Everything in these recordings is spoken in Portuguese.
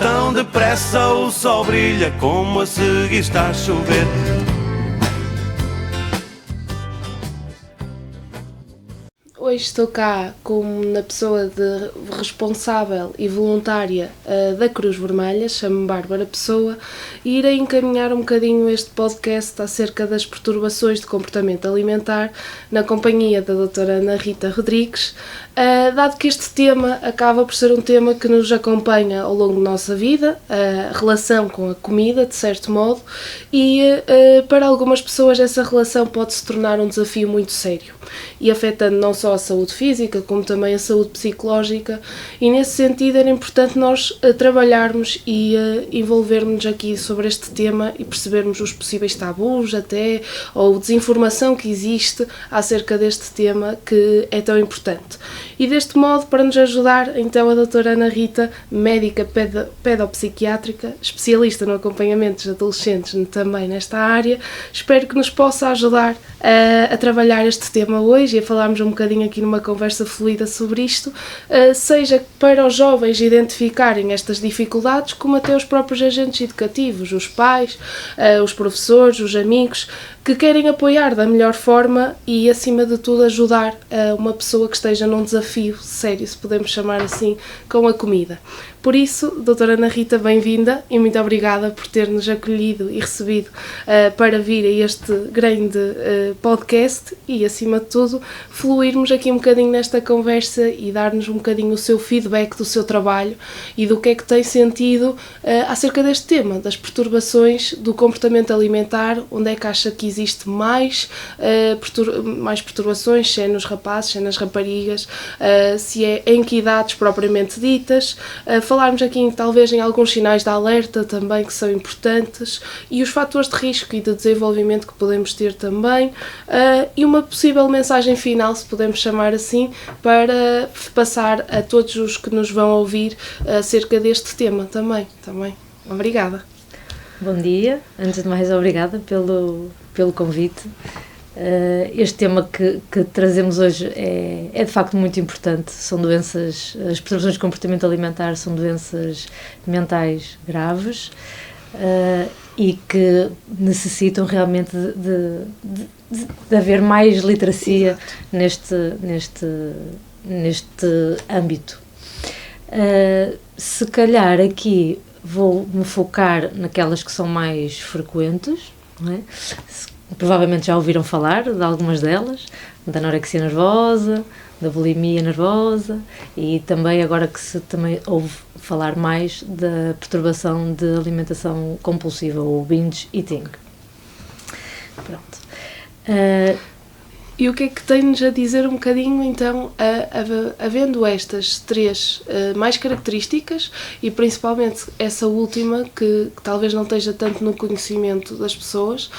tão depressa o sol brilha, como a seguir está a chover. Hoje estou cá na pessoa de responsável e voluntária da Cruz Vermelha, chamo-me Bárbara Pessoa, e irei encaminhar um bocadinho este podcast acerca das perturbações de comportamento alimentar na companhia da doutora Ana Rita Rodrigues, dado que este tema acaba por ser um tema que nos acompanha ao longo da nossa vida, a relação com a comida, de certo modo, e para algumas pessoas essa relação pode se tornar um desafio muito sério, e afetando não só a saúde física, como também a saúde psicológica, e nesse sentido era importante nós trabalharmos e envolvermos aqui sobre este tema e percebermos os possíveis tabus até, ou desinformação que existe acerca deste tema que é tão importante. E deste modo, para nos ajudar, então a doutora Ana Rita, médica pedopsiquiátrica, especialista no acompanhamento de adolescentes também nesta área, espero que nos possa ajudar a trabalhar este tema hoje e a falarmos um bocadinho aqui numa conversa fluida sobre isto, seja para os jovens identificarem estas dificuldades, como até os próprios agentes educativos, os pais, os professores, os amigos, que querem apoiar da melhor forma e, acima de tudo, ajudar uma pessoa que esteja num desafio sério, se podemos chamar assim, com a comida. Por isso, doutora Ana Rita, bem-vinda e muito obrigada por ter-nos acolhido e recebido para vir a este grande podcast e, acima de tudo, fluirmos aqui um bocadinho nesta conversa e dar-nos um bocadinho o seu feedback do seu trabalho e do que é que tem sentido acerca deste tema, das perturbações do comportamento alimentar, onde é que acha que existe mais perturbações, se é nos rapazes, se é nas raparigas, se é em que idades propriamente ditas, falarmos aqui talvez em alguns sinais de alerta também que são importantes e os fatores de risco e de desenvolvimento que podemos ter também, e uma possível mensagem final, se podemos chamar assim, para passar a todos os que nos vão ouvir acerca deste tema também. Obrigada. Bom dia, antes de mais obrigada pelo convite. Este tema que trazemos hoje é de facto muito importante. São doenças, as perturbações de comportamento alimentar são doenças mentais graves e que necessitam realmente de haver mais literacia neste âmbito. Se calhar aqui vou-me focar naquelas que são mais frequentes, não é? Provavelmente já ouviram falar de algumas delas, da anorexia nervosa, da bulimia nervosa e também agora que se também ouve falar mais da perturbação de alimentação compulsiva, ou binge eating. Pronto. E o que é que tem-nos a dizer um bocadinho, então, havendo estas três mais características e principalmente essa última que talvez não esteja tanto no conhecimento das pessoas,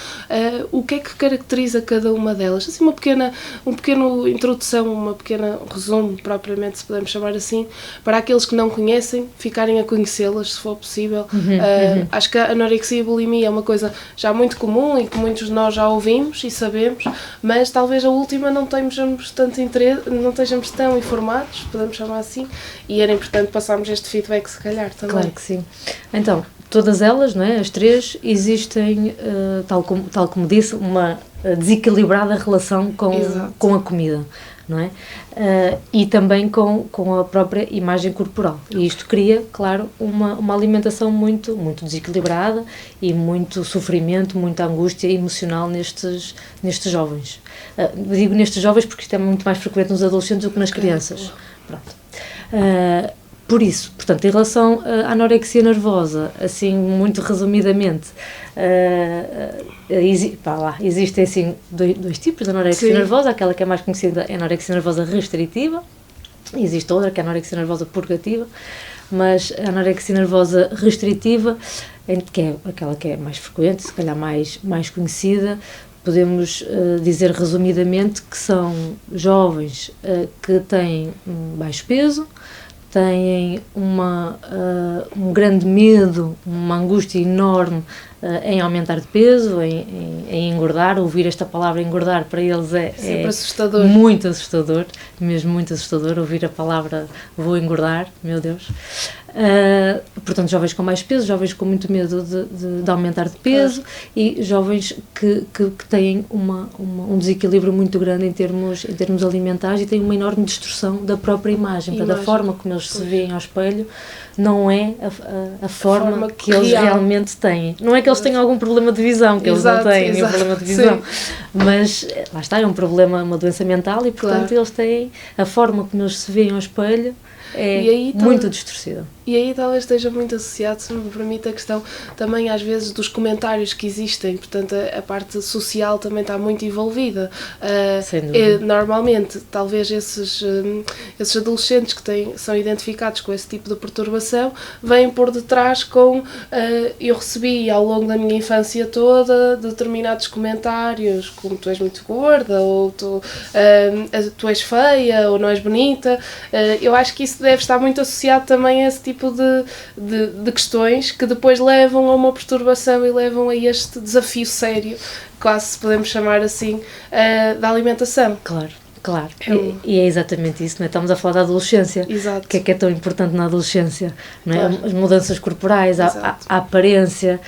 o que é que caracteriza cada uma delas? Assim, uma pequena introdução, um pequeno resumo, propriamente, se podemos chamar assim, para aqueles que não conhecem, ficarem a conhecê-las, se for possível. Acho que a anorexia e a bulimia é uma coisa já muito comum e que muitos de nós já ouvimos e sabemos, mas talvez a última não estejamos tão informados, podemos chamar assim, e era importante passarmos este feedback se calhar também. Claro que sim. Então, todas elas, não é, as três, existem, tal como disse, uma desequilibrada relação com a comida, não é? E também com a própria imagem corporal. E isto cria, claro, uma alimentação muito, muito desequilibrada e muito sofrimento, muita angústia emocional nestes jovens. Digo nestes jovens porque isto é muito mais frequente nos adolescentes do que nas crianças. Pronto. Por isso, portanto, em relação à anorexia nervosa, assim, muito resumidamente, existem assim dois tipos de anorexia nervosa. Aquela que é mais conhecida é a anorexia nervosa restritiva, e existe outra que é a anorexia nervosa purgativa, mas a anorexia nervosa restritiva, que é aquela que é mais frequente, se calhar mais conhecida, podemos dizer resumidamente que são jovens que têm baixo peso, têm um grande medo, uma angústia enorme em aumentar de peso, em engordar. Ouvir esta palavra engordar para eles é assustador. Muito assustador, mesmo muito assustador ouvir a palavra vou engordar, meu Deus. Portanto, jovens com mais peso, jovens com muito medo de aumentar de peso, e jovens que têm um desequilíbrio muito grande em termos alimentares, e têm uma enorme distorção da própria imagem. Da forma como eles se veem ao espelho, não é a forma que eles realmente têm. Não é que eles tenham algum problema de visão, que eles não têm nenhum problema de visão, mas lá está, é um problema, uma doença mental, e portanto eles têm a forma como eles se veem ao espelho muito distorcida. E aí talvez esteja muito associado, se me permite, a questão também às vezes dos comentários que existem, portanto a parte social também está muito envolvida. Normalmente, talvez esses adolescentes que são identificados com esse tipo de perturbação vêm por detrás com eu recebi ao longo da minha infância toda determinados comentários, como tu és muito gorda, ou tu és feia, ou não és bonita. Eu acho que isso deve estar muito associado também a esse tipo de questões que depois levam a uma perturbação e levam a este desafio sério, quase se podemos chamar assim, da alimentação. Claro. E é exatamente isso, não é? Estamos a falar da adolescência. Exato. O que é tão importante na adolescência, não é? As mudanças corporais, a aparência,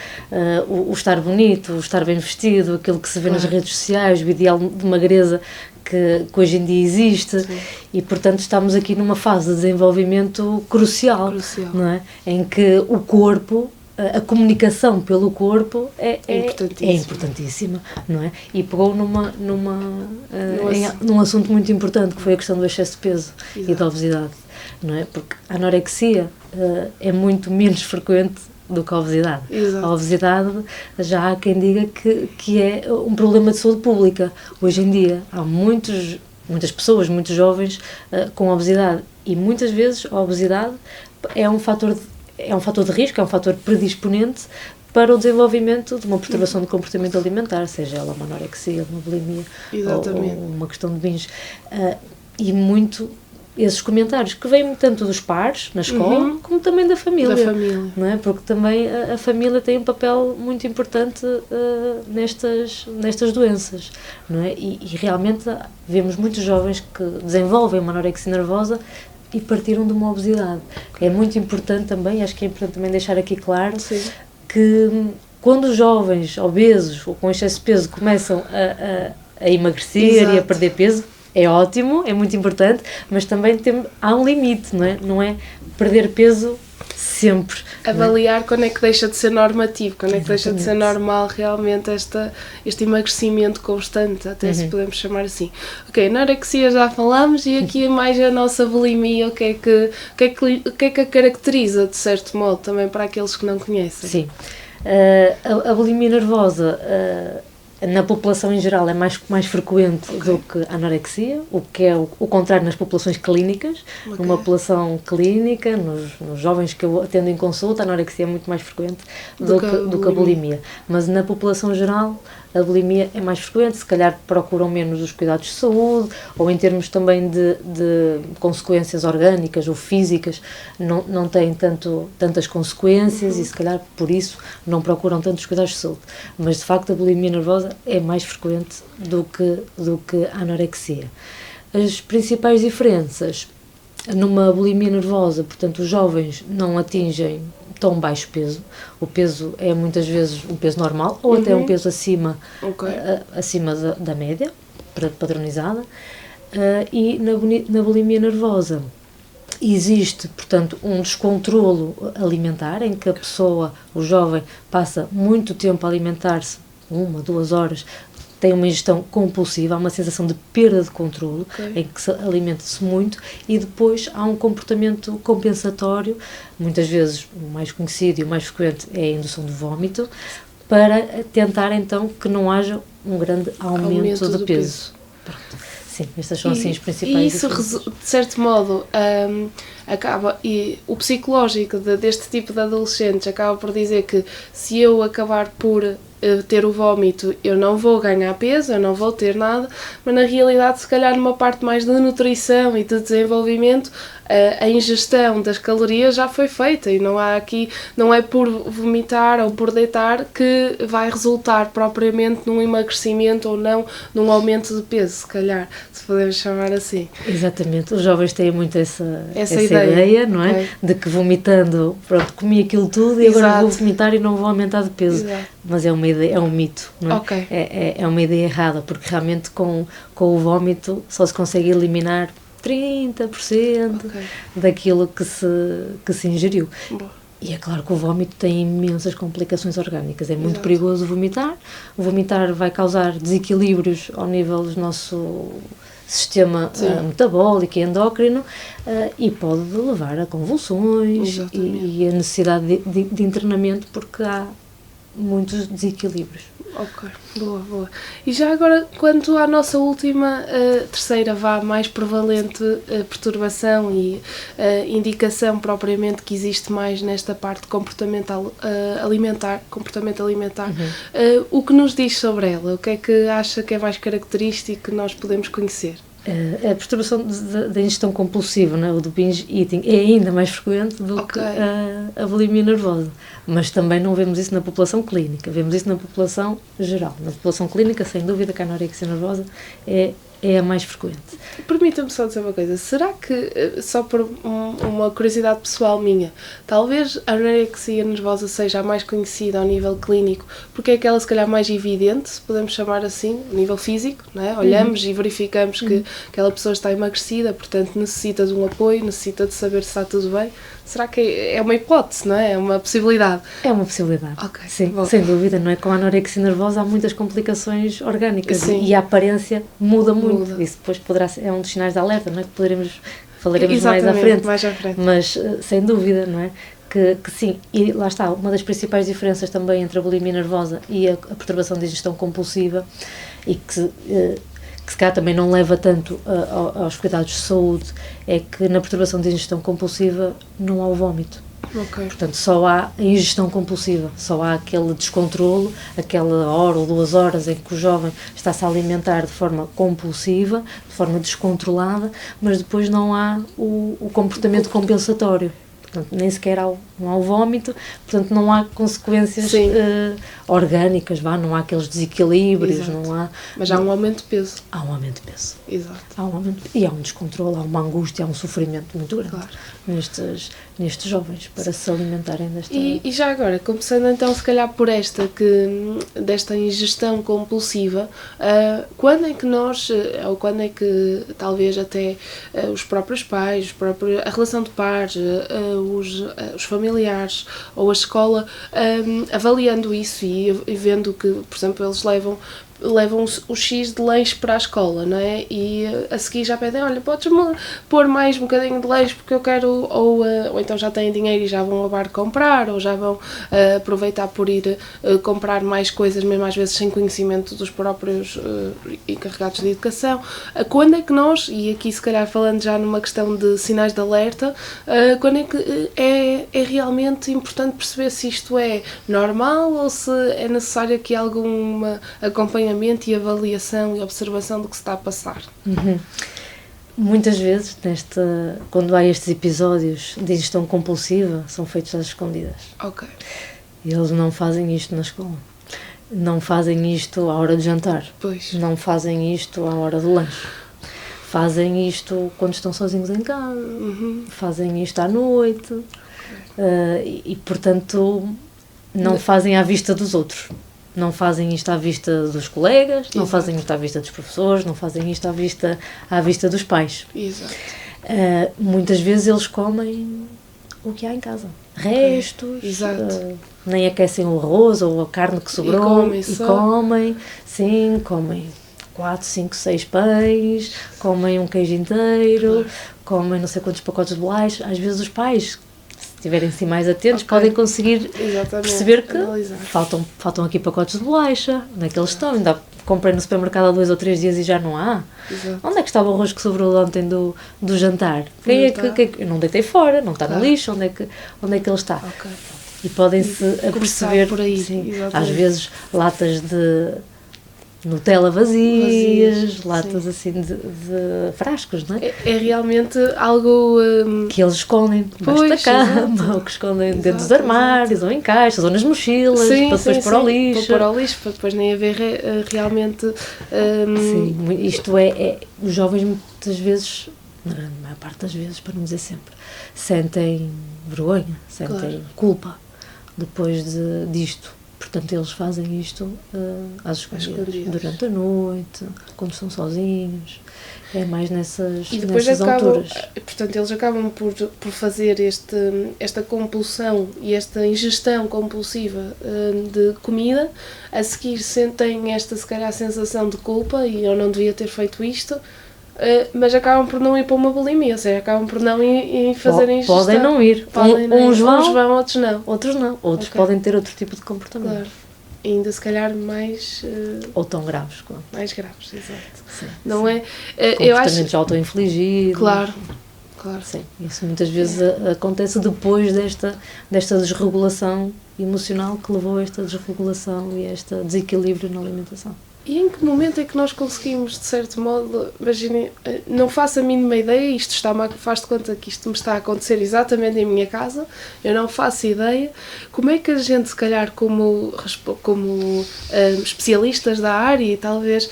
o estar bonito, o estar bem vestido, aquilo que se vê nas redes sociais, o ideal de magreza que hoje em dia existe. Sim. E portanto estamos aqui numa fase de desenvolvimento crucial. Não é? Em que o corpo, a comunicação pelo corpo é importantíssima, não é? E pegou num assunto muito importante, que foi a questão do excesso de peso. Exato. E da obesidade, não é? Porque a anorexia é muito menos frequente do que a obesidade. Exato. A obesidade, já há quem diga que é um problema de saúde pública. Hoje em dia há muitas pessoas, muitos jovens com obesidade, e muitas vezes a obesidade é um fator de risco, é um fator predisponente para o desenvolvimento de uma perturbação do comportamento alimentar, seja ela uma anorexia, uma bulimia ou uma questão de bins. E muito esses comentários que vêm tanto dos pares na escola, como também da família. Não é? Porque também a família tem um papel muito importante nestas doenças, não é? E realmente vemos muitos jovens que desenvolvem uma anorexia nervosa e partiram de uma obesidade. É muito importante também, acho que é importante também deixar aqui claro, que quando os jovens obesos ou com excesso de peso começam a emagrecer e a perder peso, é ótimo, é muito importante, mas também há um limite, não é? Não é perder peso sempre. Avaliar quando é que deixa de ser normativo, quando é que deixa de ser normal realmente este emagrecimento constante, até se podemos chamar assim. Ok, na anorexia já falámos, e aqui mais a nossa bulimia, o que é que a caracteriza, de certo modo, também para aqueles que não conhecem? Sim, a bulimia nervosa na população em geral é mais frequente do que a anorexia, o que é o contrário nas populações clínicas. Numa população clínica, nos jovens que eu atendo em consulta, a anorexia é muito mais frequente do que a bulimia. Mas na população geral, a bulimia é mais frequente, se calhar procuram menos os cuidados de saúde, ou em termos também de consequências orgânicas ou físicas, não têm tantas consequências, e se calhar por isso não procuram tantos cuidados de saúde. Mas de facto a bulimia nervosa é mais frequente do que a anorexia. As principais diferenças numa bulimia nervosa, portanto, os jovens não atingem tão baixo peso. O peso é muitas vezes um peso normal, ou até um peso acima da média, padronizada. E na bulimia nervosa existe, portanto, um descontrolo alimentar, em que a pessoa, o jovem, passa muito tempo a alimentar-se, 1, 2 horas, tem uma ingestão compulsiva, há uma sensação de perda de controle, em que se alimenta-se muito, e depois há um comportamento compensatório, muitas vezes o mais conhecido e o mais frequente é a indução de vómito, para tentar então que não haja um grande aumento de peso. Pronto. Sim, estas são assim as principais. E isso, de certo modo, acaba, e o psicológico deste tipo de adolescentes acaba por dizer que se eu acabar por ter o vómito eu não vou ganhar peso, eu não vou ter nada, mas na realidade se calhar numa parte mais de nutrição e de desenvolvimento a ingestão das calorias já foi feita e não é por vomitar ou por deitar que vai resultar propriamente num emagrecimento ou não num aumento de peso, se calhar, se podemos chamar assim. Exatamente, os jovens têm muito essa ideia, não é? Okay. De que vomitando, pronto, comi aquilo tudo e agora vou vomitar e não vou aumentar de peso. Exato. Mas é uma ideia, é um mito, não é? Okay. É uma ideia errada, porque realmente com o vómito só se consegue eliminar 30% daquilo que se ingeriu. Boa. E é claro que o vómito tem imensas complicações orgânicas, é muito perigoso vomitar. O vomitar vai causar desequilíbrios ao nível do nosso sistema metabólico e endócrino e pode levar a convulsões e a necessidade de internamento porque há muitos desequilíbrios. Ok, boa. E já agora, quanto à nossa última, terceira mais prevalente perturbação e indicação propriamente que existe mais nesta parte comportamental alimentar, o que nos diz sobre ela? O que é que acha que é mais característico que nós podemos conhecer? A perturbação da ingestão compulsiva, né, o do binge eating, é ainda mais frequente do que a bulimia nervosa. Mas também não vemos isso na população clínica, vemos isso na população geral. Na população clínica, sem dúvida, que a anorexia nervosa é a mais frequente. Permita-me só dizer uma coisa, será que, só por uma curiosidade pessoal minha, talvez a anorexia nervosa seja a mais conhecida ao nível clínico, porque é aquela se calhar mais evidente, se podemos chamar assim, a nível físico, não é? Olhamos e verificamos que aquela pessoa está emagrecida, portanto necessita de um apoio, necessita de saber se está tudo bem. Será que é uma hipótese, não é? É uma possibilidade? É uma possibilidade, sim, sem dúvida, não é? Com a anorexia nervosa há muitas complicações orgânicas e a aparência muda muito. Isso depois poderá ser, é um dos sinais de alerta, não é? Que falaremos mais à frente. Mas, sem dúvida, não é? Que sim, e lá está, uma das principais diferenças também entre a bulimia nervosa e a perturbação de ingestão compulsiva e que se calhar também não leva tanto aos cuidados de saúde, é que na perturbação de ingestão compulsiva não há o vómito. Portanto, só há a ingestão compulsiva, só há aquele descontrolo, aquela hora ou 2 horas em que o jovem está-se a alimentar de forma compulsiva, de forma descontrolada, mas depois não há o comportamento compensatório. Portanto, nem sequer não há o vómito, portanto não há consequências orgânicas, não há aqueles desequilíbrios, não há... Mas há um aumento de peso. Há um aumento de peso. Exato. E há um descontrole, há uma angústia, há um sofrimento muito grande nestes jovens para se alimentarem desta... E já agora, começando então se calhar por desta ingestão compulsiva, quando é que nós, ou quando é que talvez até os próprios pais, a relação de pares, os familiares ou a escola, avaliando isso e vendo que, por exemplo, eles levam o X de lanche para a escola, não é? E a seguir já pedem, olha, podes-me pôr mais um bocadinho de lanche porque eu quero, ou então já têm dinheiro e já vão ao bar comprar, ou já vão aproveitar por ir comprar mais coisas, mesmo às vezes sem conhecimento dos próprios encarregados de educação. Quando é que nós, e aqui se calhar falando já numa questão de sinais de alerta, quando é que é realmente importante perceber se isto é normal ou se é necessário aqui algum acompanhamento e avaliação e observação do que se está a passar? Muitas vezes, quando há estes episódios de ingestão compulsiva, são feitos às escondidas. Eles não fazem isto na escola. Não fazem isto à hora de jantar. Não fazem isto à hora do lanche. Fazem isto quando estão sozinhos em casa. Fazem isto à noite. E, portanto, não fazem à vista dos outros. Não fazem isto à vista dos colegas, não fazem isto à vista dos professores, não fazem isto à vista dos pais. Muitas vezes eles comem o que há em casa. Restos, nem aquecem o arroz ou a carne que sobrou e comem 4, 5, 6 pães, comem um queijo inteiro, comem não sei quantos pacotes de bolacha. Às vezes os pais, se estiverem assim mais atentos, podem conseguir perceber que faltam aqui pacotes de bolacha, onde é que eles estão? Ainda comprei no supermercado há 2 ou 3 dias e já não há. Onde é que estava o arroz que sobrou ontem do jantar? Eu não deitei fora, não está no lixo, onde é que ele está? e podem-se começar aperceber, por aí, sim, exatamente. às vezes latas de Nutella vazias, latas sim. assim de frascos, não é? É realmente algo Que eles escondem debaixo da Pois, cama, exato. ou que escondem dentro dos Exato, armários, ou em caixas, ou nas mochilas, sim, para depois sim, pôr ao sim, lixo. para pôr ao lixo, para depois nem haver realmente Sim, isto é, os jovens muitas vezes, na grande maior parte das vezes, para não dizer sempre, sentem vergonha, sentem Claro. culpa depois disto. Portanto, eles fazem isto às escondidas, durante a noite, quando estão sozinhos, é mais nessas acabam, alturas. portanto, eles acabam por fazer esta compulsão e esta ingestão compulsiva de comida, a seguir sentem esta, se calhar, sensação de culpa e eu não devia ter feito isto, mas acabam por não ir para uma bulimia, ou seja, acabam por não ir fazer ingestão. Podem não ir, uns vão, outros não. Outros Okay. podem ter outro tipo de comportamento. Claro. E ainda se calhar mais... ou tão graves. Mais graves, exato. Sim, não sim. é? Comportamentos auto-infligidos. Claro. Sim, isso muitas vezes acontece depois desta desregulação emocional que levou a esta desregulação e a este desequilíbrio na alimentação. E em que momento é que nós conseguimos, de certo modo, imaginem, não faço a mínima ideia, faz de conta que isto me está a acontecer exatamente em minha casa, eu não faço ideia, como é que a gente, se calhar, como especialistas da área e talvez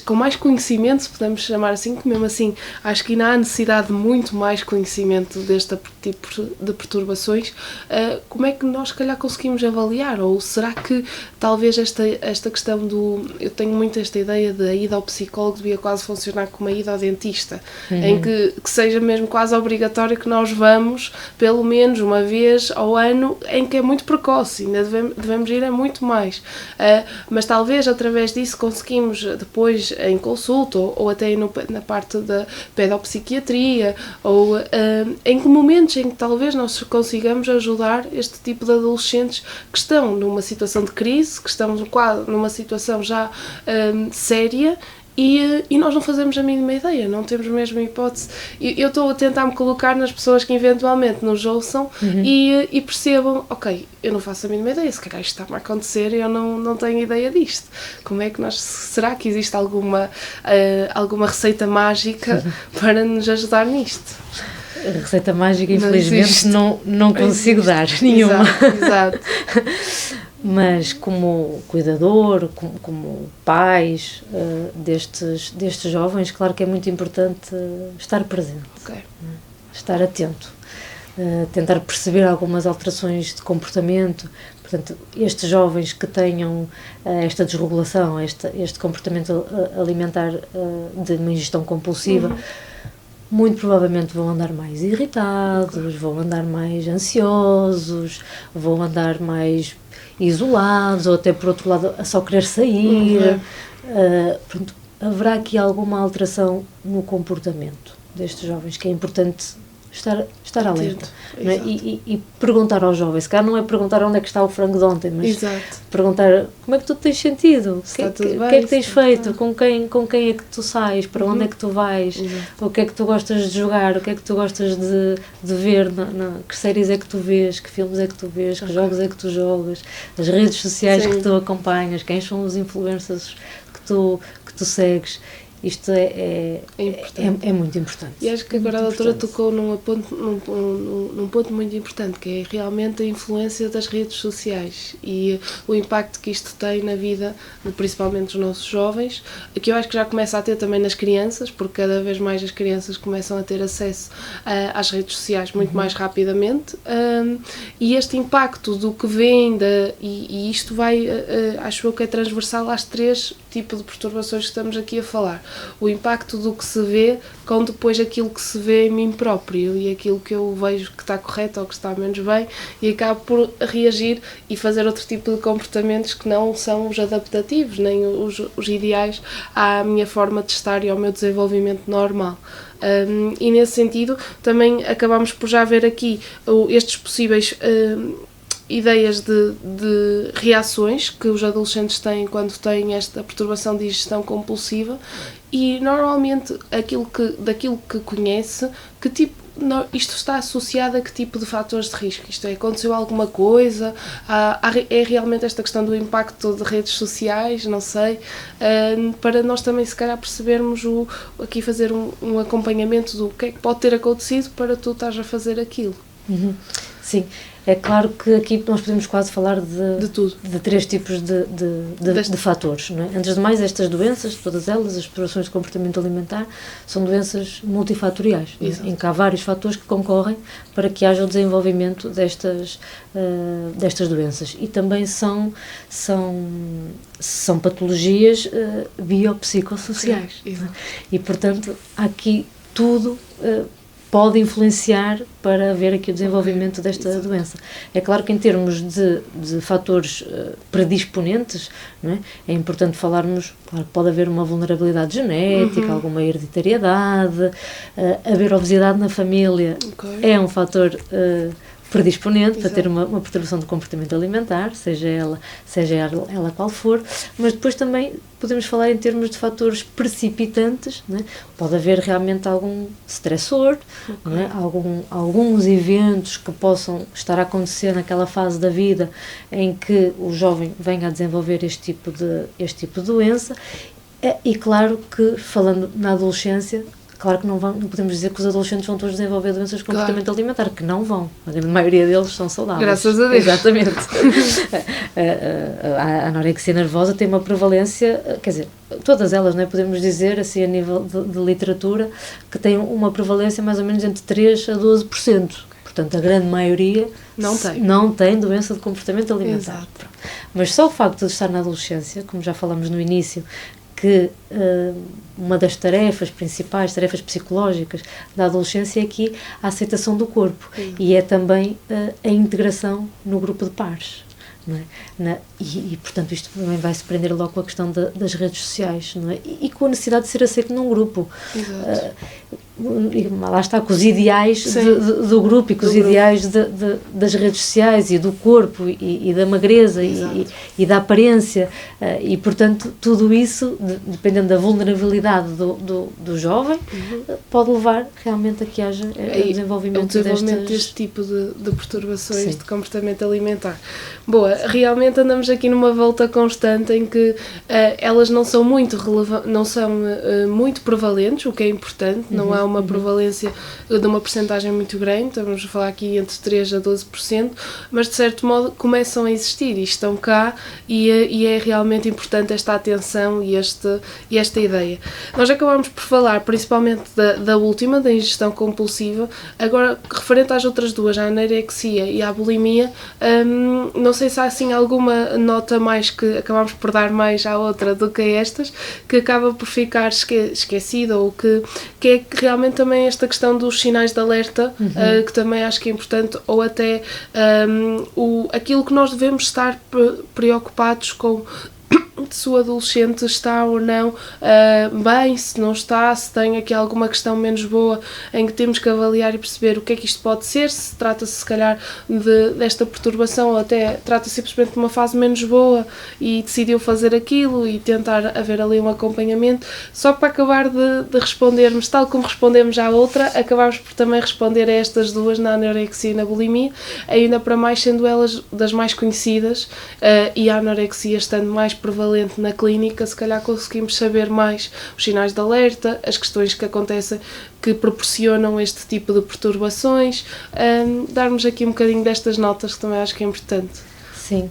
com mais conhecimento, se podemos chamar assim, que mesmo assim acho que ainda há necessidade de muito mais conhecimento deste tipo de perturbações, como é que nós, se calhar, conseguimos avaliar? Ou será que talvez esta questão do... Eu tenho muito esta ideia de a ida ao psicólogo devia quase funcionar como a ida ao dentista, em que seja mesmo quase obrigatório que nós vamos pelo menos uma vez ao ano, em que é muito precoce, ainda devemos ir a muito mais. Mas talvez através disso conseguimos depois em consulta ou até na parte da pedopsiquiatria ou em que momentos em que talvez nós consigamos ajudar este tipo de adolescentes que estão numa situação de crise, que estão quase numa situação já séria e nós não fazemos a mínima ideia, não temos mesmo hipótese. Eu estou a tentar me colocar nas pessoas que eventualmente nos ouçam e percebam, ok, eu não faço a mínima ideia, se calhar isto está-me a acontecer e eu não tenho ideia disto. Como é que será que existe alguma receita mágica para nos ajudar nisto? A receita mágica, infelizmente, não consigo dar nenhuma. Exato. Mas como cuidador, como pais destes jovens, claro que é muito importante estar presente, estar atento, tentar perceber algumas alterações de comportamento. Portanto, estes jovens que tenham esta desregulação, este comportamento alimentar de uma ingestão compulsiva, muito provavelmente vão andar mais irritados, vão andar mais ansiosos, vão andar mais isolados, ou até por outro lado a só querer sair. Pronto, haverá aqui alguma alteração no comportamento destes jovens que é importante estar alerta, não é? E perguntar aos jovens, se calhar não é perguntar onde é que está o frango de ontem, mas perguntar como é que tu te tens sentido, o que é que tens feito, com quem é que tu sais, para onde é que tu vais, o que é que tu gostas de jogar, o que é que tu gostas de ver, que séries é que tu vês, que filmes é que tu vês, que jogos é que tu jogas, as redes sociais que tu acompanhas, quem são os influencers que tu segues. Isto é muito importante. E acho que agora a doutora tocou num ponto muito importante, que é realmente a influência das redes sociais e o impacto que isto tem na vida, principalmente dos nossos jovens, que eu acho que já começa a ter também nas crianças, porque cada vez mais as crianças começam a ter acesso às redes sociais muito mais rapidamente, e este impacto do que vem, e isto vai, acho eu que é transversal às 3 tipos de perturbações que estamos aqui a falar. O impacto do que se vê com depois aquilo que se vê em mim próprio e aquilo que eu vejo que está correto ou que está menos bem e acabo por reagir e fazer outro tipo de comportamentos que não são os adaptativos nem os ideais à minha forma de estar e ao meu desenvolvimento normal. E nesse sentido também acabamos por já ver aqui estes possíveis ideias de reações que os adolescentes têm quando têm esta perturbação de ingestão compulsiva e normalmente daquilo que conhece, que tipo, isto está associado a que tipo de fatores de risco? Isto é, aconteceu alguma coisa? É realmente esta questão do impacto de redes sociais? Não sei. Para nós também, se calhar, percebermos aqui fazer um acompanhamento do que é que pode ter acontecido para tu estás a fazer aquilo. Uhum. Sim, é claro que aqui nós podemos quase falar de tudo. De 3 tipos de fatores, não é? Antes de mais, estas doenças, todas elas, as perturbações de comportamento alimentar, são doenças multifatoriais, em que há vários fatores que concorrem para que haja o desenvolvimento destas doenças. E também são patologias biopsicossociais. Exato. E, portanto, aqui tudo pode influenciar para haver aqui o desenvolvimento desta doença. É claro que em termos de fatores predisponentes, não é? É importante falarmos, claro que pode haver uma vulnerabilidade genética, alguma hereditariedade, haver obesidade na família é um fator predisponente para ter uma perturbação do comportamento alimentar, seja ela qual for, mas depois também podemos falar em termos de fatores precipitantes, né? Pode haver realmente algum stressor, né? Alguns eventos que possam estar a acontecer naquela fase da vida em que o jovem venha a desenvolver este tipo de doença, e claro que, falando na adolescência, claro que não podemos dizer que os adolescentes vão todos desenvolver doenças de comportamento alimentar, que não vão. A grande maioria deles são saudáveis. Graças a Deus. Exatamente. A anorexia nervosa tem uma prevalência, quer dizer, todas elas, não é? Podemos dizer, assim, a nível de literatura, que tem uma prevalência mais ou menos entre 3% a 12%. Portanto, a grande maioria não tem doença de comportamento alimentar. Exato. Mas só o facto de estar na adolescência, como já falamos no início, que uma das tarefas principais, tarefas psicológicas da adolescência é aqui a aceitação do corpo. E é também a integração no grupo de pares. Não é? E, portanto, isto também vai se prender logo com a questão das redes sociais, não é? E com a necessidade de ser aceito num grupo. Exato. Lá está, com os ideais do grupo e com os ideais das redes sociais e do corpo e da magreza e da aparência, e portanto tudo isso, dependendo da vulnerabilidade do jovem, pode levar realmente a que haja o desenvolvimento deste tipo de perturbações de comportamento alimentar. Boa, realmente andamos aqui numa volta constante em que elas não são muito muito prevalentes, o que é importante, não há uma prevalência de uma percentagem muito grande, estamos a falar aqui entre 3% a 12%, mas de certo modo começam a existir e estão cá, e é realmente importante esta atenção e esta ideia. Nós acabamos por falar principalmente da última, da ingestão compulsiva. Agora, referente às outras duas, a anorexia e a bulimia, não sei se há assim alguma nota mais que acabamos por dar mais à outra do que a estas, que acaba por ficar esquecida, ou que é realmente também esta questão dos sinais de alerta, que também acho que é importante, ou até aquilo que nós devemos estar preocupados com, se o adolescente está ou não bem, se não está, se tem aqui alguma questão menos boa, em que temos que avaliar e perceber o que é que isto pode ser, se trata-se se calhar desta perturbação, ou até trata-se simplesmente de uma fase menos boa e decidiu fazer aquilo, e tentar haver ali um acompanhamento. Só para acabar de respondermos, tal como respondemos à outra, acabamos por também responder a estas duas, na anorexia e na bulimia, ainda para mais sendo elas das mais conhecidas, e a anorexia estando mais prevalente na clínica, se calhar conseguimos saber mais os sinais de alerta, as questões que acontecem, que proporcionam este tipo de perturbações, darmos aqui um bocadinho destas notas, que também acho que é importante. Sim,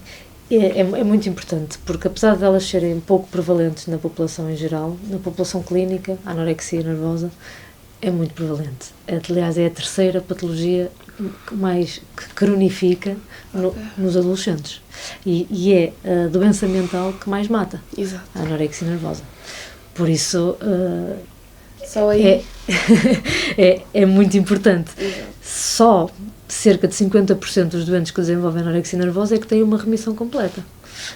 é muito importante, porque apesar de elas serem pouco prevalentes na população em geral, na população clínica, a anorexia nervosa é muito prevalente. Aliás, é a terceira patologia que cronifica nos adolescentes. E é a doença mental que mais mata. Exato. A anorexia nervosa. Por isso, só aí é muito importante. Exato. Só cerca de 50% dos doentes que desenvolvem anorexia nervosa é que têm uma remissão completa.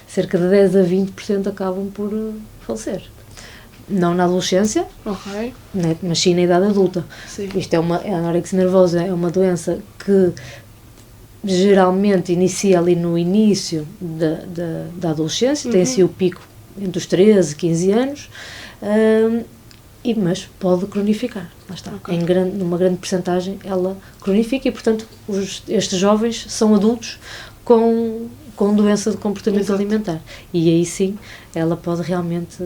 Cerca de 10 a 20% acabam por falecer. Não na adolescência, mas sim na idade adulta. Sim. A anorexia nervosa é uma doença que geralmente inicia ali no início da adolescência, tem assim o pico entre os 13 e 15 anos, mas pode cronificar, lá está, numa grande percentagem ela cronifica e, portanto, estes jovens são adultos com doença de comportamento alimentar, e aí sim ela pode realmente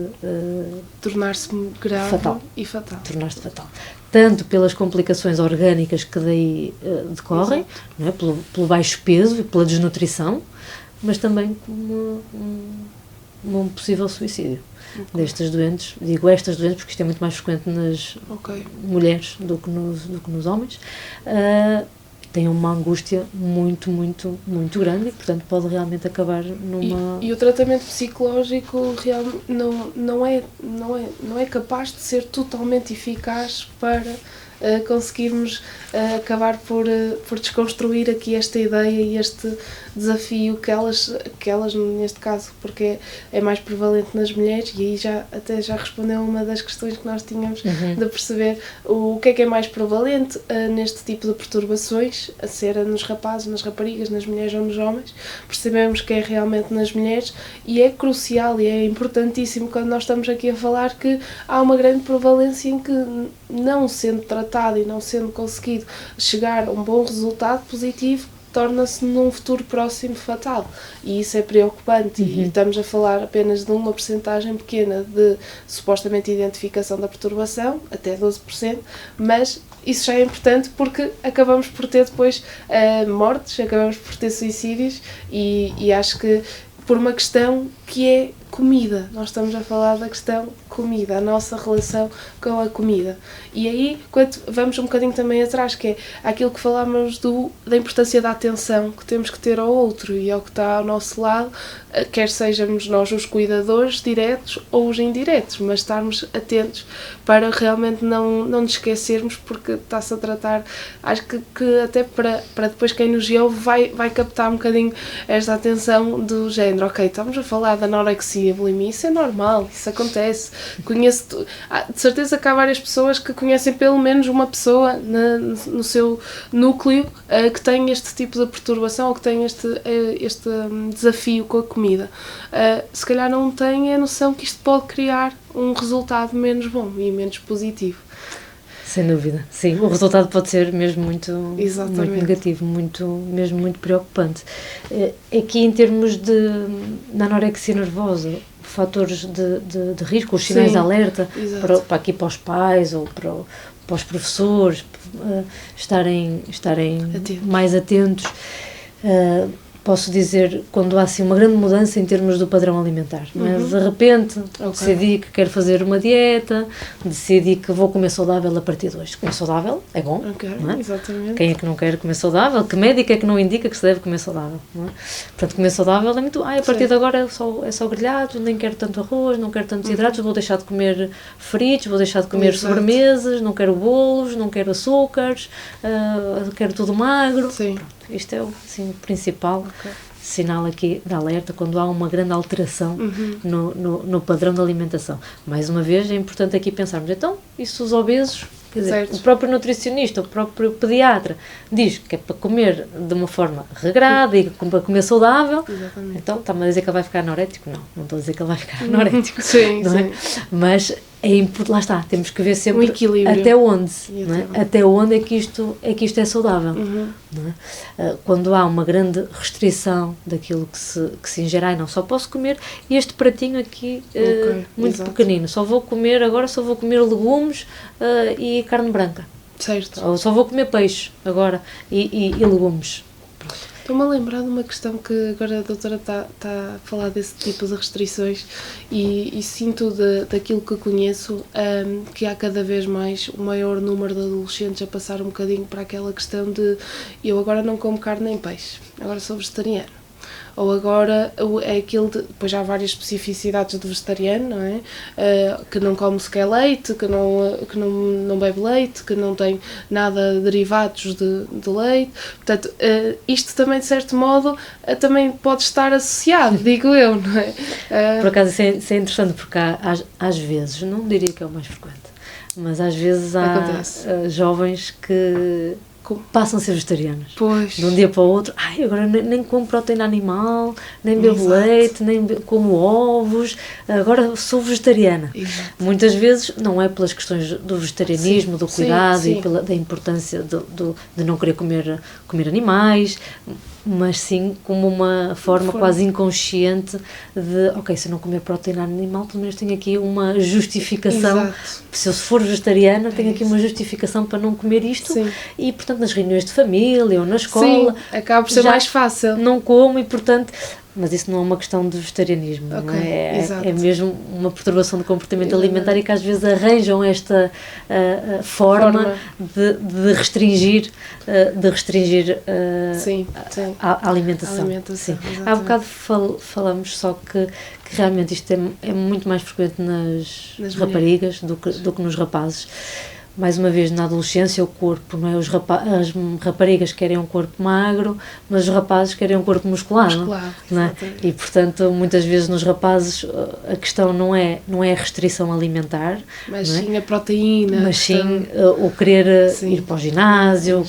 tornar-se grave e fatal. Tornar-se fatal. Tanto pelas complicações orgânicas que daí decorrem, não é? Pelo baixo peso e pela desnutrição, mas também como um possível suicídio destas doentes. Digo estas doentes porque isto é muito mais frequente nas mulheres do que nos homens. Tem uma angústia muito, muito, muito grande e, portanto, pode realmente acabar numa... E o tratamento psicológico não é capaz de ser totalmente eficaz para conseguirmos acabar por desconstruir aqui esta ideia e este desafio que elas, neste caso, porque é mais prevalente nas mulheres, e aí já respondeu uma das questões que nós tínhamos de perceber o que é mais prevalente neste tipo de perturbações, a ser nos rapazes, nas raparigas, nas mulheres ou nos homens. Percebemos que é realmente nas mulheres, e é crucial e é importantíssimo quando nós estamos aqui a falar que há uma grande prevalência em que, não sendo tratado e não sendo conseguido chegar a um bom resultado positivo, torna-se num futuro próximo fatal, e isso é preocupante. E estamos a falar apenas de uma percentagem pequena de supostamente identificação da perturbação, até 12%, mas isso já é importante porque acabamos por ter depois mortes, acabamos por ter suicídios, e acho que por uma questão que é comida. Nós estamos a falar da questão comida, a nossa relação com a comida. E aí, quando vamos um bocadinho também atrás, que é aquilo que falámos da importância da atenção que temos que ter ao outro e ao que está ao nosso lado, quer sejamos nós os cuidadores diretos ou os indiretos, mas estarmos atentos para realmente não nos esquecermos, porque está-se a tratar, acho que até para depois quem nos ouve vai captar um bocadinho esta atenção do género, ok, estamos a falar da anorexia, bulimia, isso é normal, isso acontece. Conheço, de certeza que há várias pessoas que conhecem pelo menos uma pessoa no seu núcleo que tem este tipo de perturbação ou que tem este desafio com a comida. Se calhar não tem a noção que isto pode criar um resultado menos bom e menos positivo. Sem dúvida, sim. O resultado pode ser mesmo muito negativo, mesmo muito preocupante. Aqui, em termos da anorexia nervosa, fatores de risco, os sinais de alerta, para os pais ou para os professores estarem mais atentos. Posso dizer, quando há assim uma grande mudança em termos do padrão alimentar, mas de repente decidi que quero fazer uma dieta, decidi que vou comer saudável a partir de hoje. Comer saudável é bom, não é? Exatamente. Quem é que não quer comer saudável? Que médico é que não indica que se deve comer saudável? Não é? Portanto, comer saudável é muito... a partir de agora é só grelhado, nem quero tanto arroz, não quero tantos hidratos, vou deixar de comer fritos, vou deixar de comer sobremesas, não quero bolos, não quero açúcares, quero tudo magro. Sim. Isto é assim, o principal sinal aqui de alerta quando há uma grande alteração no padrão de alimentação. Mais uma vez, é importante aqui pensarmos, então, e se os obesos, quer dizer, o próprio nutricionista, o próprio pediatra diz que é para comer de uma forma regrada e para comer saudável. Exatamente. Então está-me a dizer que ele vai ficar anorético? Não estou a dizer que ele vai ficar anorético. Sim. Mas lá está, temos que ver sempre um equilíbrio. Até onde, não é? Até onde é que isto é saudável. Não é? Quando há uma grande restrição daquilo que se ingere, não só posso comer este pratinho aqui muito pequenino, só vou comer legumes e carne branca. Certo. Ou só vou comer peixe agora e legumes. Estou-me a lembrar de uma questão que agora a doutora está a falar desse tipo de restrições e sinto daquilo que conheço que há cada vez mais um maior número de adolescentes a passar um bocadinho para aquela questão de eu agora não como carne nem peixe, agora sou vegetariano. Ou agora é aquilo de... Depois há várias especificidades do vegetariano, não é? Que não come sequer leite, que não bebe leite, que não tem nada derivados de leite. Portanto, isto também, de certo modo, também pode estar associado, digo eu, não é? Por acaso, isso é interessante, porque às vezes, não diria que é o mais frequente, mas às vezes há jovens que passam a ser vegetarianas. Pois. De um dia para o outro, agora nem como proteína animal, nem bebo Exato. leite, nem como ovos, agora sou vegetariana. Exato. Muitas vezes não é pelas questões do vegetarianismo, Sim. do cuidado Sim, e da importância de não querer comer animais, mas sim como uma forma quase inconsciente de, se eu não comer proteína animal, pelo menos tenho aqui uma justificação. Exato. Se eu for vegetariana, tenho aqui uma justificação para não comer isto. Sim. E, portanto, nas reuniões de família ou na escola... Sim, acaba por ser mais fácil. Não como e, portanto... Mas isso não é uma questão de vegetarianismo, Ok, não é? exato. É mesmo uma perturbação do comportamento alimentar e que às vezes arranjam esta forma de restringir, sim. a alimentação. Sim. Há bocado falamos só que realmente isto é muito mais frequente nas raparigas do que nos rapazes. Mais uma vez, na adolescência, o corpo, não é? As raparigas querem um corpo magro, mas os rapazes querem um corpo musculado, não é? E, portanto, muitas vezes nos rapazes a questão não é a restrição alimentar, mas sim a proteína, mas sim o querer ir para o ginásio,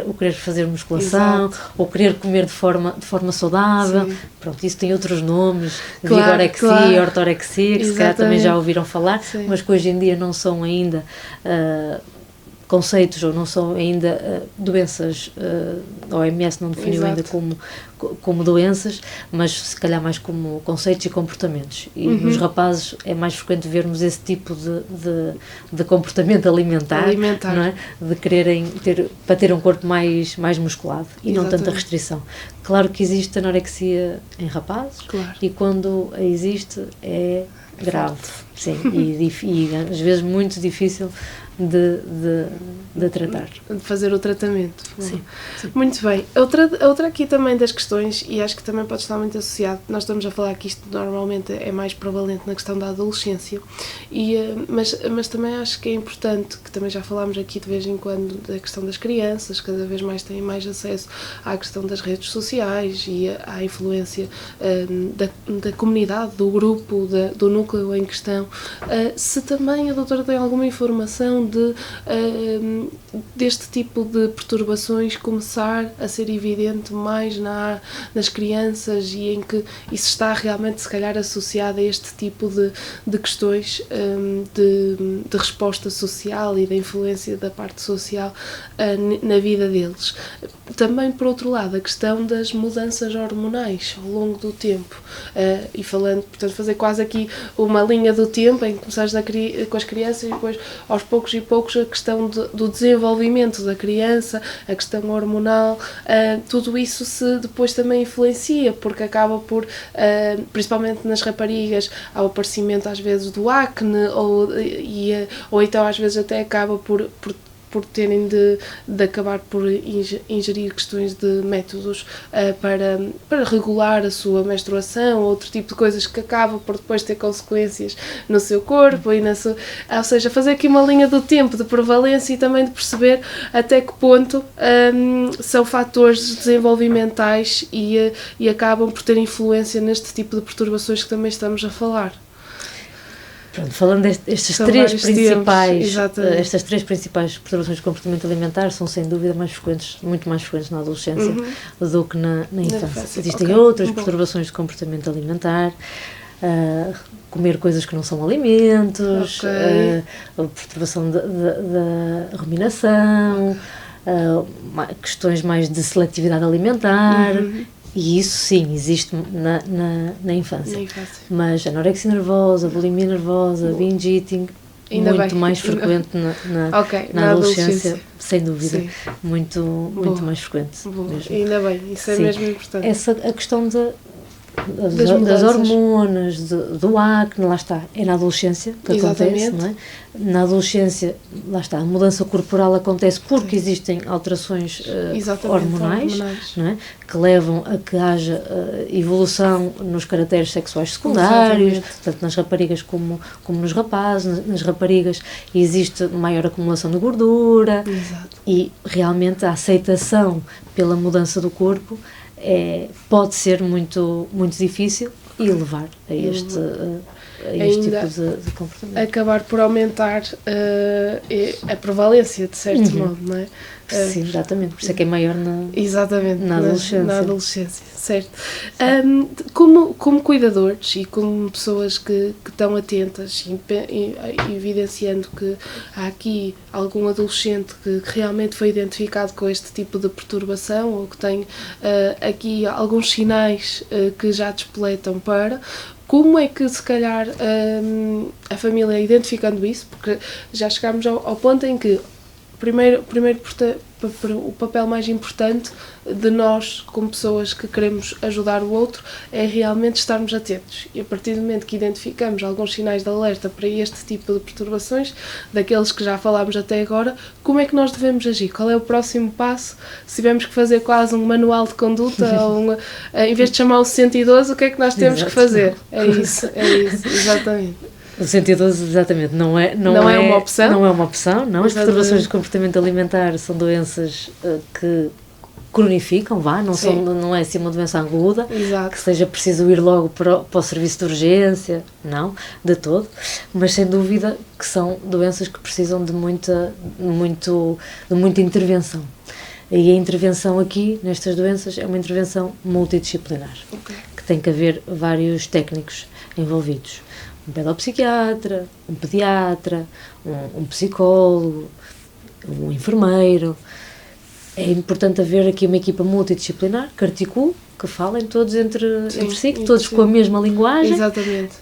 o querer fazer musculação, o querer comer de forma saudável. Sim. Pronto, isso tem outros nomes, vigorexia e ortorexia, que se calhar também já ouviram falar, sim. Mas que hoje em dia não são ainda conceitos ou não são ainda doenças, a OMS não definiu ainda como doenças, mas se calhar mais como conceitos e comportamentos. E nos rapazes é mais frequente vermos esse tipo de comportamento alimentar. Não é? De quererem para ter um corpo mais musculado e não tanta restrição. Claro que existe anorexia em rapazes, e quando existe é grave, sim, e às vezes muito difícil de tratar. De fazer o tratamento. Sim. Muito bem. Outra aqui também das questões, e acho que também pode estar muito associado, nós estamos a falar que isto normalmente é mais prevalente na questão da adolescência, mas também acho que é importante, que também já falámos aqui de vez em quando, da questão das crianças, cada vez mais têm mais acesso à questão das redes sociais e à influência da comunidade, do grupo, do núcleo em questão. Se também a doutora tem alguma informação deste tipo de perturbações começar a ser evidente mais nas crianças e em que isso está realmente se calhar associado a este tipo de questões de resposta social e da influência da parte social na vida deles. Também, por outro lado, a questão das mudanças hormonais ao longo do tempo, e falando, portanto, fazer quase aqui uma linha do tempo em que começares com as crianças e depois aos poucos a questão do desenvolvimento da criança, a questão hormonal, tudo isso se depois também influencia, porque acaba por, principalmente nas raparigas, ao aparecimento às vezes do acne, ou então às vezes até acaba por terem de acabar por ingerir questões de métodos para regular a sua menstruação, outro tipo de coisas que acaba por depois ter consequências no seu corpo ou seja, fazer aqui uma linha do tempo de prevalência e também de perceber até que ponto são fatores desenvolvimentais e acabam por ter influência neste tipo de perturbações que também estamos a falar. Pronto, falando estas três principais perturbações de comportamento alimentar são sem dúvida muito mais frequentes na adolescência do que na infância. Existem outras perturbações de comportamento alimentar, comer coisas que não são alimentos, a perturbação da ruminação, questões mais de seletividade alimentar. E isso sim existe na infância. Mas anorexia nervosa, bulimia nervosa, binge eating, muito mais frequente na adolescência, sem dúvida. Sim. Muito mais frequente. Mesmo. Ainda bem, isso é mesmo importante. A questão das hormonas, do acne, lá está, é na adolescência que acontece, não é? Na adolescência, lá está, a mudança corporal acontece porque existem alterações hormonais, não é? Que levam a que haja evolução nos caracteres sexuais secundários, tanto nas raparigas como nos rapazes. Nas raparigas existe maior acumulação de gordura. Exato. E realmente a aceitação pela mudança do corpo pode ser muito, muito difícil e levar a a este ainda tipo de comportamento. acabar por aumentar a prevalência, de certo modo, não é? Sim, exatamente, por isso é que é maior Exatamente, na adolescência. Na adolescência, certo. Como cuidadores e como pessoas que estão atentas e evidenciando que há aqui algum adolescente que realmente foi identificado com este tipo de perturbação ou que tem aqui alguns sinais que já despoletam para... Como é que, se calhar, a família, identificando isso, porque já chegámos ao ponto em que primeiro o papel mais importante de nós, como pessoas que queremos ajudar o outro, é realmente estarmos atentos. E a partir do momento que identificamos alguns sinais de alerta para este tipo de perturbações, daqueles que já falámos até agora, como é que nós devemos agir? Qual é o próximo passo? Se tivermos que fazer quase um manual de conduta, ou em vez de chamar o 112, o que é que nós temos que fazer? É isso, exatamente. O 112, exatamente, não é uma opção. Não é uma opção, não. As perturbações de comportamento alimentar são doenças que cronificam, não é assim uma doença aguda, exato, que seja preciso ir logo para o serviço de urgência, não, de todo, mas sem dúvida que são doenças que precisam de muita intervenção. E a intervenção aqui, nestas doenças, é uma intervenção multidisciplinar, que tem que haver vários técnicos envolvidos. Um pedopsiquiatra, um pediatra, um psicólogo, um enfermeiro. É importante haver aqui uma equipa multidisciplinar que articule, que falem todos entre si, todos com a mesma linguagem. Exatamente.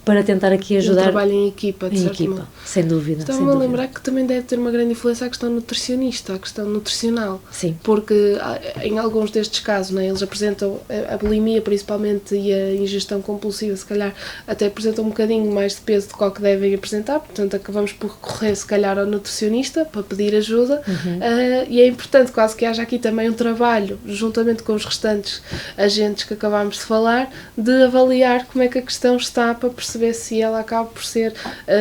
Para tentar aqui ajudar. Um trabalho em equipa, de certo modo. Sem dúvida. Estava-me a lembrar que também deve ter uma grande influência a questão nutricionista, a questão nutricional. Sim. Porque em alguns destes casos, né, eles apresentam a bulimia principalmente e a ingestão compulsiva, se calhar até apresentam um bocadinho mais de peso do que devem apresentar, portanto acabamos por recorrer se calhar ao nutricionista para pedir ajuda. E é importante quase que haja aqui também um trabalho, juntamente com os restantes agentes que acabámos de falar, de avaliar como é que a questão está para perceber se ela acaba por ser,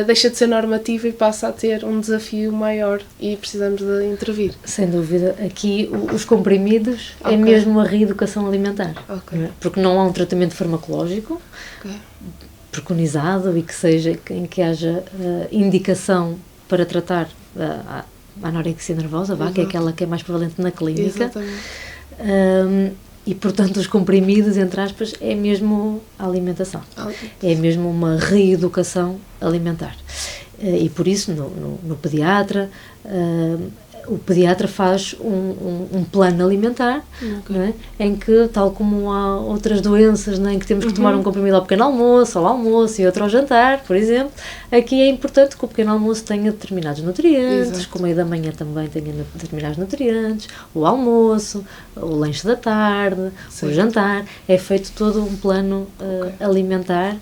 deixa de ser normativa e passa a ter um desafio maior e precisamos de intervir. Sem dúvida. Aqui os comprimidos é mesmo a reeducação alimentar. Porque não há um tratamento farmacológico preconizado e em que haja indicação para tratar a anorexia nervosa, que é aquela que é mais prevalente na clínica. Exatamente. E, portanto, os comprimidos, entre aspas, é mesmo a alimentação. É mesmo uma reeducação alimentar. E, por isso, no pediatra, o pediatra faz um plano alimentar, não é? Em que, tal como há outras doenças, não é? Em que temos que tomar um comprimido ao pequeno almoço, ao almoço e outro ao jantar, por exemplo, aqui é importante que o pequeno almoço tenha determinados nutrientes, que o meio da manhã também tenha determinados nutrientes, o almoço, o lanche da tarde, o jantar, é feito todo um plano alimentar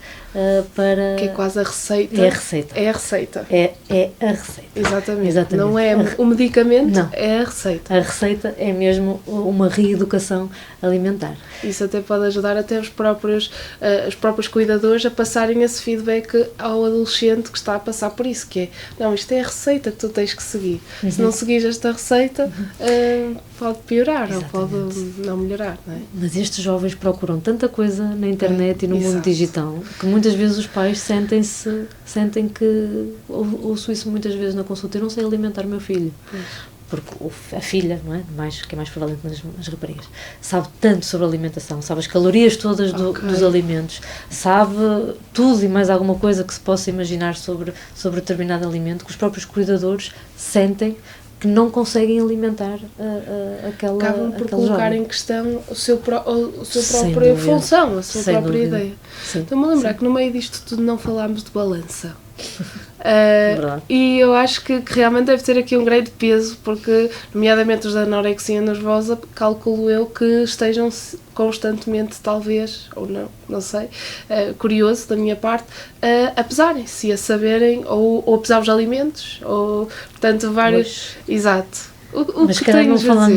para... Que é quase a receita. É a receita. É a receita. É a receita. Exatamente. Não é o medicamento, não. É a receita. A receita é mesmo uma reeducação alimentar. Isso até pode ajudar até os próprios cuidadores a passarem esse feedback ao adolescente que está a passar por isso, que é, não, isto é a receita que tu tens que seguir. Se não seguires esta receita, pode piorar. Exatamente. Ou pode não melhorar, não é? Mas estes jovens procuram tanta coisa na internet e no mundo digital, que muitas vezes os pais sentem que, ouço isso muitas vezes na consulta, eu não sei alimentar o meu filho. Porque a filha, não é? Que é mais prevalente nas raparigas, sabe tanto sobre a alimentação, sabe as calorias todas dos alimentos, sabe tudo e mais alguma coisa que se possa imaginar sobre determinado alimento, que os próprios cuidadores sentem que não conseguem alimentar aquela acabam por colocar jovem em questão a sua própria função, a sua própria ideia. Estou-me a lembrar que no meio disto tudo não falámos de balança. E eu acho que realmente deve ter aqui um grande peso, porque, nomeadamente os da anorexia nervosa, calculo eu que estejam constantemente, talvez, ou não sei, curioso da minha parte, a pesarem-se e a saberem, ou a pesar os alimentos, ou, portanto, vários... Exato. Mas se calhar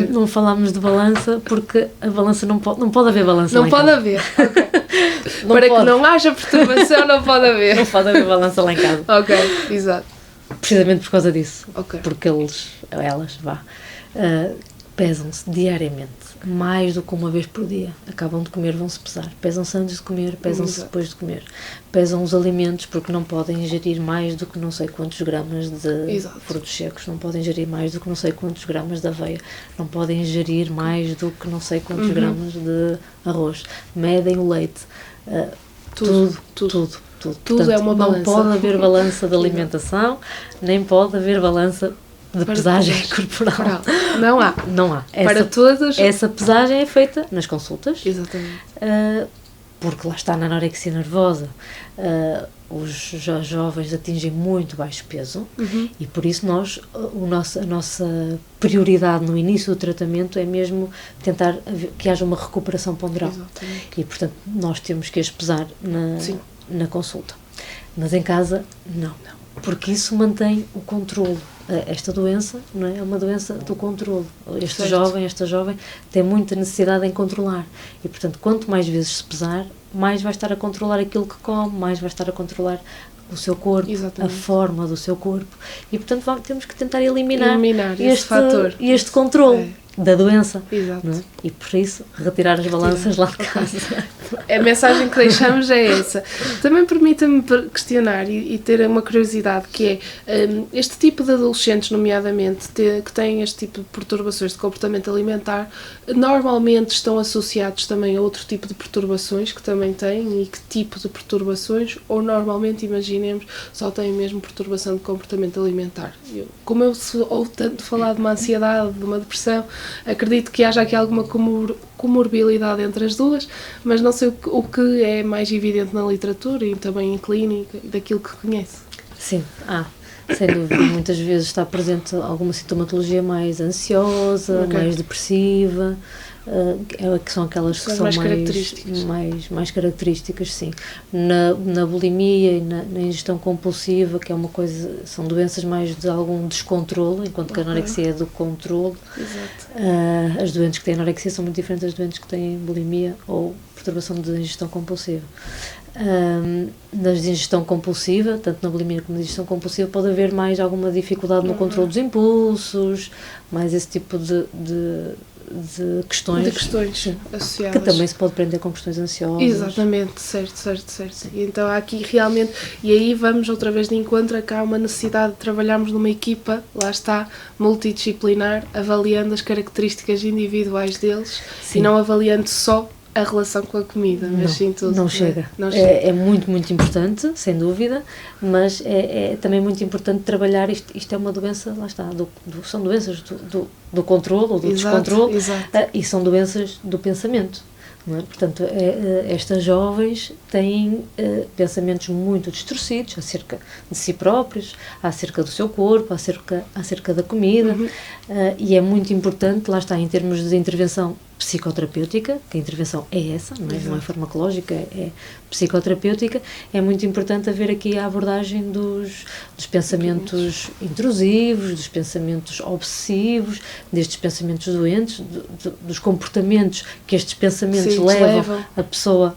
não falámos de balança, porque a balança não pode haver balança. Não pode haver, ok. Para que não haja perturbação, não pode haver. Não pode haver balança lá em casa. Ok, exato. Precisamente por causa disso. Ok. Porque elas, pesam-se diariamente, mais do que uma vez por dia. Acabam de comer, vão-se pesar. Pesam-se antes de comer, pesam-se depois de comer. Pesam os alimentos porque não podem ingerir mais do que não sei quantos gramas de frutos secos, não podem ingerir mais do que não sei quantos gramas de aveia, não podem ingerir mais do que não sei quantos gramas de arroz. Medem o leite. Tudo. Portanto, é uma balança. Não pode haver balança de alimentação, nem pode haver balança de pesagem corporal. Não há. Não há. Para todas. Essa pesagem é feita nas consultas. Exatamente. Porque lá está na anorexia nervosa. Os jovens atingem muito baixo peso e por isso a nossa prioridade no início do tratamento é mesmo tentar que haja uma recuperação ponderal. Exatamente. E portanto nós temos que as pesar na consulta. Mas em casa, não. Porque isso mantém o controlo. Esta doença, não é uma doença do controlo. Esta jovem tem muita necessidade em controlar. E, portanto, quanto mais vezes se pesar, mais vai estar a controlar aquilo que come, mais vai estar a controlar o seu corpo, a forma do seu corpo. E, portanto, temos que tentar eliminar esse fator. Este controle da doença. Exato. Não é? E, por isso, retirar as balanças lá de casa. A mensagem que deixamos é essa. Também permita-me questionar e ter uma curiosidade, que é este tipo de adolescentes, nomeadamente, que têm este tipo de perturbações de comportamento alimentar, normalmente estão associados também a outro tipo de perturbações que também têm, e que tipo de perturbações, ou normalmente, imaginemos, só têm mesmo perturbação de comportamento alimentar. Como eu ouço tanto falar de uma ansiedade, de uma depressão, acredito que haja aqui alguma comorbilidade entre as duas, mas não sei o que é mais evidente na literatura e também em clínica, daquilo que conhece. Sim, sem dúvida. Muitas vezes está presente alguma sintomatologia mais ansiosa, mais depressiva, que são aquelas que são mais características, sim. Na bulimia e na ingestão compulsiva, que é uma coisa, são doenças mais de algum descontrole, enquanto que a anorexia é do controle. Exato. As doentes que têm anorexia são muito diferentes das doentes que têm bulimia ou perturbação de ingestão compulsiva. Na ingestão compulsiva, tanto na bulimia como na ingestão compulsiva, pode haver mais alguma dificuldade no controle dos impulsos, mais esse tipo de questões associadas. Que também se pode prender com questões ansiosas. Exatamente, certo. E então há aqui realmente, e aí vamos outra vez de encontro a que há uma necessidade de trabalharmos numa equipa, lá está, multidisciplinar, avaliando as características individuais deles. Sim. E não avaliando só a relação com a comida, mas sim tudo. Não chega. É muito, muito importante, sem dúvida, mas é também muito importante trabalhar, isto é uma doença, lá está, são doenças do controle ou do descontrole, e são doenças do pensamento. Não é? Portanto, estas jovens têm pensamentos muito distorcidos acerca de si próprios, acerca do seu corpo, acerca da comida, e é muito importante, lá está, em termos de intervenção psicoterapêutica, que a intervenção é essa, não é farmacológica, é psicoterapêutica, é muito importante haver aqui a abordagem dos pensamentos intrusivos, dos pensamentos obsessivos, destes pensamentos doentes, dos comportamentos que estes pensamentos levam a pessoa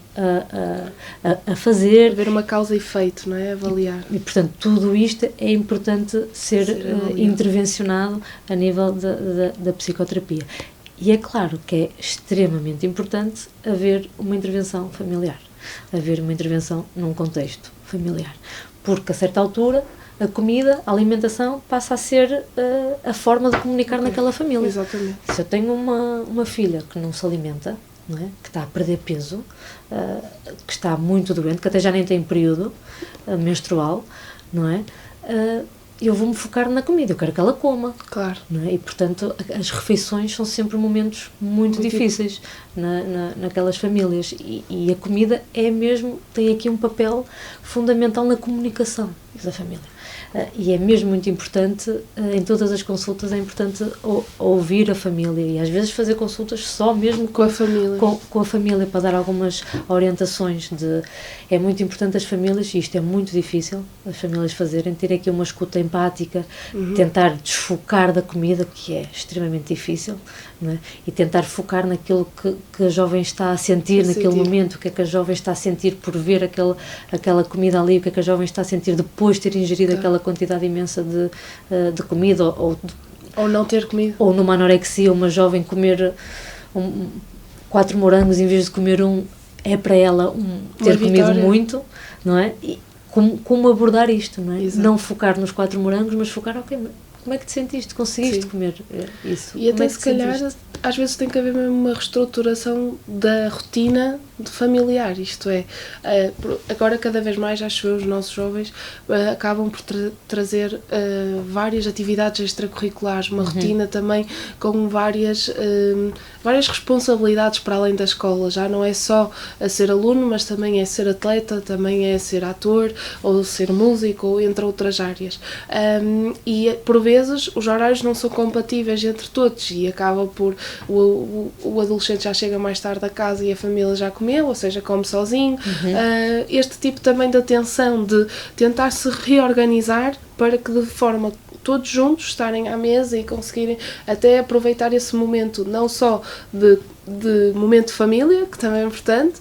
a fazer. Haver uma causa e efeito, não é? Avaliar. E, portanto, tudo isto é importante ser intervencionado a nível da psicoterapia. E é claro que é extremamente importante haver uma intervenção familiar, haver uma intervenção num contexto familiar, porque a certa altura a comida, a alimentação passa a ser a forma de comunicar naquela família. Exatamente. Se eu tenho uma filha que não se alimenta, não é? Que está a perder peso, que está muito doente, que até já nem tem período menstrual, não é? Eu vou-me focar na comida, eu quero que ela coma. Claro. Não é? E, portanto, as refeições são sempre momentos muito difíceis naquelas famílias. E a comida tem aqui um papel fundamental na comunicação da família. E é mesmo muito importante, em todas as consultas, é importante ouvir a família e às vezes fazer consultas só mesmo com a família para dar algumas orientações. É muito importante as famílias, e isto é muito difícil, as famílias fazerem, ter aqui uma escuta empática, tentar desfocar da comida, que é extremamente difícil, não é? E tentar focar naquilo que a jovem está a sentir naquele momento, o que é que a jovem está a sentir por ver aquela comida ali, o que é que a jovem está a sentir depois de ter ingerido aquela quantidade imensa de comida ou Ou não ter comido. Ou numa anorexia, uma jovem comer 4 morangos em vez de comer é para ela ter comido muito, não é? E como abordar isto, não é? Exato. Não focar nos 4 morangos, mas focar, ok, como é que te sentiste? Conseguiste comer isso? E até se calhar, às vezes tem que haver mesmo uma reestruturação da rotina familiar, isto é, agora cada vez mais, acho eu, os nossos jovens acabam por trazer várias atividades extracurriculares, uma rotina também com várias responsabilidades para além da escola, já não é só a ser aluno, mas também é ser atleta, também é ser ator, ou ser músico, ou entre outras áreas. E por vezes os horários não são compatíveis entre todos e acaba por o adolescente já chega mais tarde a casa e a família já comeu, ou seja, come sozinho. Este tipo também de atenção de tentar se reorganizar para que de forma todos juntos estarem à mesa e conseguirem até aproveitar esse momento, não só de momento de família, que também é importante,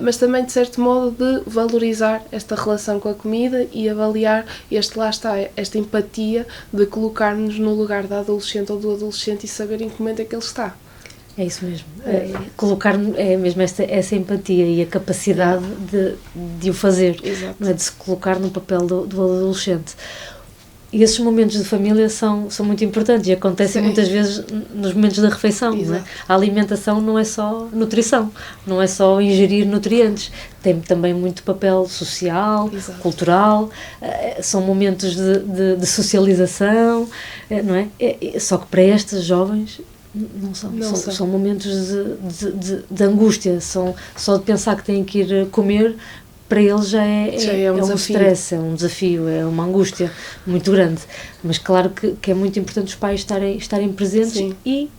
mas também de certo modo de valorizar esta relação com a comida e avaliar esta empatia de colocar-nos no lugar da adolescente ou do adolescente e saber em que momento é que ele está. É isso mesmo, colocar mesmo essa empatia e a capacidade de o fazer, não é? De se colocar no papel do adolescente. E esses momentos de família são muito importantes e acontecem muitas vezes nos momentos da refeição. Não é? A alimentação não é só nutrição, não é só ingerir nutrientes, tem também muito papel social, cultural, são momentos de socialização, não é? Só que para estes jovens não são momentos de angústia, só de pensar que têm que ir comer. Para eles já é um stress, é um desafio, é uma angústia muito grande. Mas claro que é muito importante os pais estarem presentes. Sim. E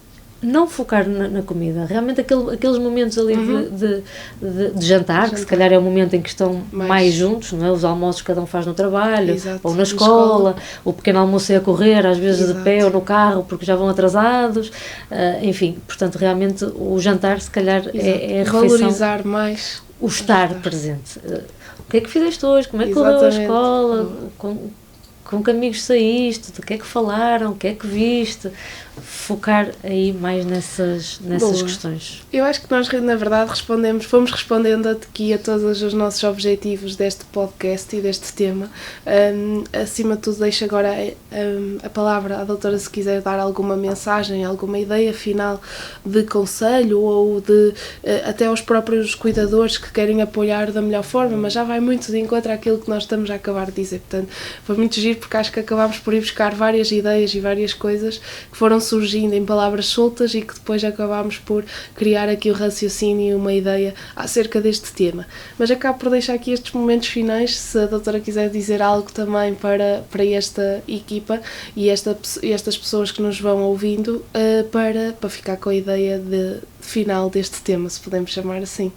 não focar na comida. Realmente aqueles momentos ali de jantar, que se calhar é o momento em que estão mais juntos, não é? Os almoços cada um faz no trabalho, ou na escola, o pequeno almoço é a correr, às vezes de pé ou no carro, porque já vão atrasados. Enfim, portanto, realmente o jantar se calhar é a refeição. Valorizar mais o estar presente. O que é que fizeste hoje? Como é que correu a escola? Com que amigos saíste? Do que é que falaram? O que é que viste? Focar aí mais nessas questões. Eu acho que nós, na verdade, fomos respondendo aqui a todos os nossos objetivos deste podcast e deste tema. Acima de tudo, deixo agora a palavra à doutora se quiser dar alguma mensagem, alguma ideia final de conselho ou de até aos próprios cuidadores que querem apoiar da melhor forma, mas já vai muito de encontro àquilo que nós estamos a acabar de dizer. Portanto, foi muito giro porque acho que acabámos por ir buscar várias ideias e várias coisas que foram surgindo em palavras soltas e que depois acabámos por criar aqui o raciocínio e uma ideia acerca deste tema. Mas acabo por deixar aqui estes momentos finais, se a doutora quiser dizer algo também para esta equipa e estas pessoas que nos vão ouvindo, para ficar com a ideia final deste tema, se podemos chamar assim.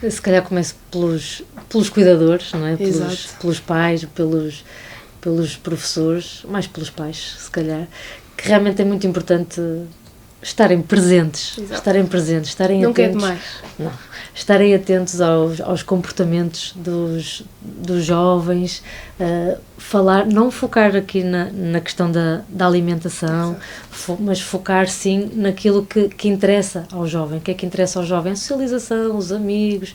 Se calhar começo pelos cuidadores, não é? Pelos pais, pelos professores, mais pelos pais, se calhar, que realmente é muito importante estarem presentes, estarem não atentos. Quer demais. Não, estarem atentos aos comportamentos dos jovens, não focar aqui na questão da alimentação, mas focar sim naquilo que interessa ao jovem. O que é que interessa ao jovem? A socialização, os amigos,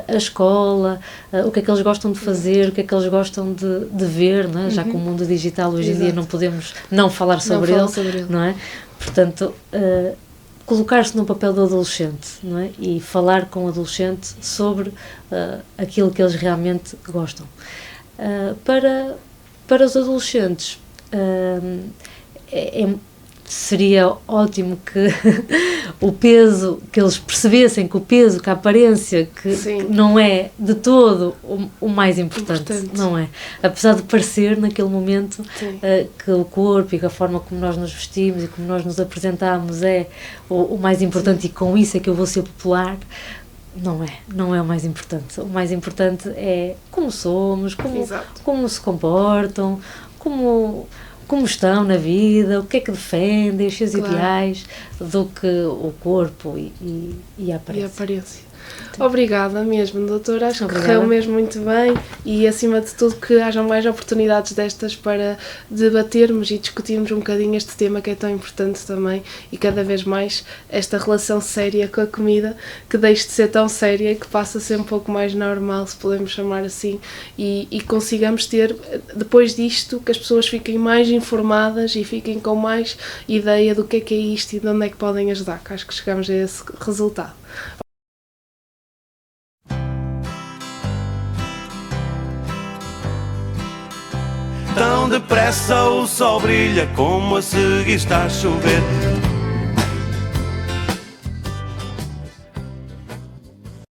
a escola, o que é que eles gostam de fazer, o que é que eles gostam de ver, não é? Já com o mundo digital hoje em dia não podemos não falar sobre ele, não é? Portanto, colocar-se no papel do adolescente, não é? E falar com o adolescente sobre aquilo que eles realmente gostam. Para os adolescentes, seria ótimo que o peso, que eles percebessem que o peso, que a aparência, que não é de todo o mais importante, não é? Apesar de parecer naquele momento que o corpo e que a forma como nós nos vestimos e como nós nos apresentamos é o mais importante e com isso é que eu vou ser popular, não é o mais importante. O mais importante é como somos, como se comportam, como estão na vida, o que é que defendem, os seus ideais, do que o corpo e a aparência. Obrigada mesmo, doutora. Acho Obrigada. que correu mesmo muito bem e, acima de tudo, que hajam mais oportunidades destas para debatermos e discutirmos um bocadinho este tema que é tão importante também e cada vez mais esta relação séria com a comida, que deixe de ser tão séria e que passa a ser um pouco mais normal, se podemos chamar assim, e consigamos ter, depois disto, que as pessoas fiquem mais informadas e fiquem com mais ideia do que é isto e de onde é que podem ajudar, que acho que chegamos a esse resultado. Tão depressa o sol brilha como a seguir está a chover.